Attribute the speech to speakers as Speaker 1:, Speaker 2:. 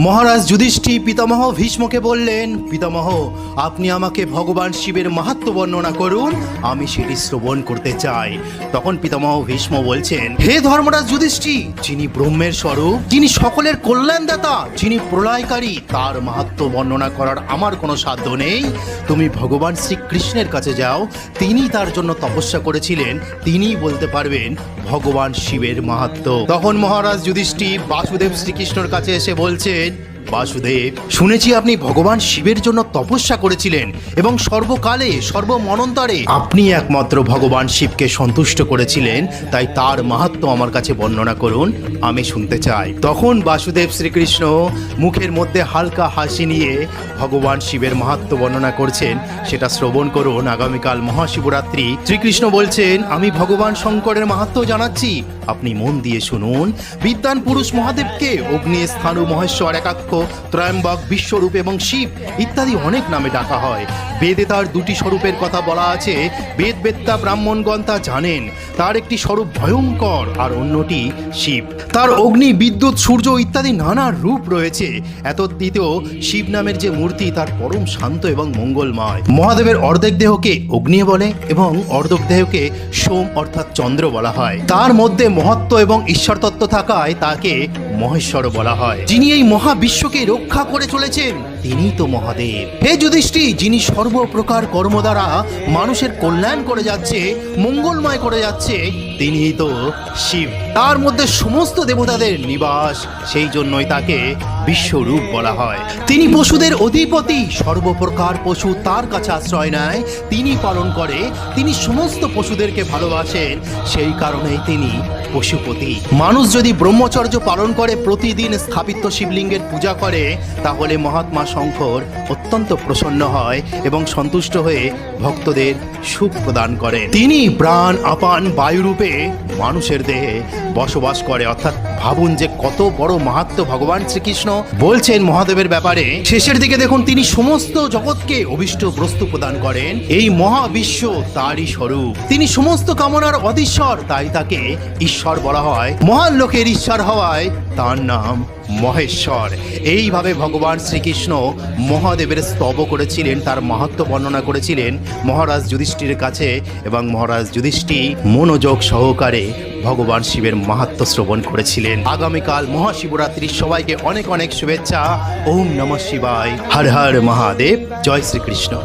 Speaker 1: মহারাজ যুধিষ্ঠির পিতামহ ভীষ্মকে বললেন, পিতামহ আপনি আমাকে ভগবান শিবের মাহাত্ম্য বর্ণনা করুন, আমি সেটি শ্রবণ করতে চাই। তখন পিতামহ ভীষ্ম বলছেন, হে ধর্মরাজ যুধিষ্ঠির, যিনি ব্রহ্মের স্বরূপ, যিনি সকলের কল্যাণদাতা, যিনি প্রলয়কারী, তার মাহাত্ম্য বর্ণনা করার আমার কোনো সাধ্য নেই। তুমি ভগবান শ্রীকৃষ্ণের কাছে যাও, তিনি তার জন্য তপস্যা করেছিলেন, তিনিই বলতে পারবেন ভগবান শিবের মাহাত্ম্য। তখন মহারাজ যুধিষ্ঠির বাসুদেব শ্রীকৃষ্ণের কাছে এসে বলছেন, বাসুদেব, শুনেছি আপনি ভগবান শিবের জন্য তপস্যা করেছিলেন এবং সর্বকালে সর্বমনন্তরে আপনি একমাত্র ভগবান শিবকে সন্তুষ্ট করেছিলেন, তাই তার মাহাত্ম্য আমার কাছে বর্ণনা করুন, আমি শুনতে চাই। তখন বাসুদেব শ্রীকৃষ্ণ মুখের মধ্যে হালকা হাসি নিয়ে ভগবান শিবের মাহাত্ম্য বর্ণনা করছেন, সেটা শ্রবণ করুন। আগামীকাল মহাশিবরাত্রি। শ্রীকৃষ্ণ বলছেন, আমি ভগবান শঙ্করের মাহাত্ম্য জানাচ্ছি, আপনি মন দিয়ে শুনুন। বিদ্বান পুরুষ মহাদেবকে অগ্নি, স্থাণু, মহেশ্বর, একাক্ষ, ত্রয়ম্বক, বিশ্বরূপ এবং শিব ইত্যাদি অনেক নামে ডাকা হয়। বেদে তার দুটি স্বরূপের কথা বলা আছে। বেদবেত্তা ব্রাহ্মণগণ তা জানেন। তার একটি স্বরূপ ভয়ঙ্কর আর অন্যটি শিব। তার অগ্নি, বিদ্যুৎ, সূর্য ইত্যাদি নানা রূপ রয়েছে। এতদ্দিতেও শিব নামের যে মূর্তি, তার পরম শান্ত এবং মঙ্গলময়। মহাদেবের অর্ধেক দেহকে অগ্নি বলে এবং অর্ধেক দেহকে সোম অর্থাৎ চন্দ্র বলা হয়। তার মধ্যে মহত্ব এবং ঈশ্বর তত্ত্ব থাকায় তাকে মহেশ্বর বলা হয়। যিনি এই মহাবিশ্বকে রক্ষা করে চলেছেন, তিনিই তো মহাদেব। হে যুধিষ্ঠির, যিনি সর্বপ্রকার কর্ম দ্বারা মানুষের কল্যাণ করে যাচ্ছে, মঙ্গলময় করে যাচ্ছে, তিনিই তো শিব। তার মধ্যে সমস্ত দেবতাদের নিবাস, সেই জন্যই তাকে বিশ্বরূপ বলা হয়। তিনি পশুদের অধিপতি, সর্বপ্রকার পশু তার কাছে আশ্রয় নেয়, তিনি পালন করে, তিনি সমস্ত পশুদেরকে ভালোবাসেন, সেই কারণেই তিনি পশুপতি। মানুষ যদি ব্রহ্মচর্য পালন করে, প্রতিদিন স্থাপিত শিবলিঙ্গের পূজা করে, তাহলে মহাত্মা শঙ্কর অত্যন্ত প্রসন্ন হয় এবং সন্তুষ্ট হয়ে ভক্তদের সুখ প্রদান করে। তিনি প্রাণ আপান বায়ুরূপে মানুষের দেহে বসবাস করে। অর্থাৎ ভাবুন যে কত বড় মাহাত্ম্য ভগবান শ্রীকৃষ্ণ বলছেন মহাদেবের ব্যাপারে। শেষের দিকে দেখুন, তিনি সমস্ত জগৎকে অভীষ্ট বস্তু প্রদান করেন। এই মহাবিশ্ব তারই স্বরূপ। তিনি সমস্ত কামনার অধীশ্বর, তাই তাকে ঈশ্বর বলা হয়। মহান লোকের ঈশ্বর হওয়ায় তার নাম মহেশ্বর। এইভাবে ভগবান শ্রীকৃষ্ণ মহাদেবের স্তব করেছিলেন, তার মাহাত্ম্য বর্ণনা করেছিলেন মহারাজ যুধিষ্ঠিরের কাছে, এবং মহারাজ যুধিষ্ঠির মনোযোগ সহকারে ভগবান শিবের মাহাত্ম্য শ্রবণ করেছিলেন। আগামীকাল মহাশিবরাত্রির সবাইকে অনেক অনেক শুভেচ্ছা। ওম নমঃ শিবায়। হর হর মহাদেব। জয় শ্রীকৃষ্ণ।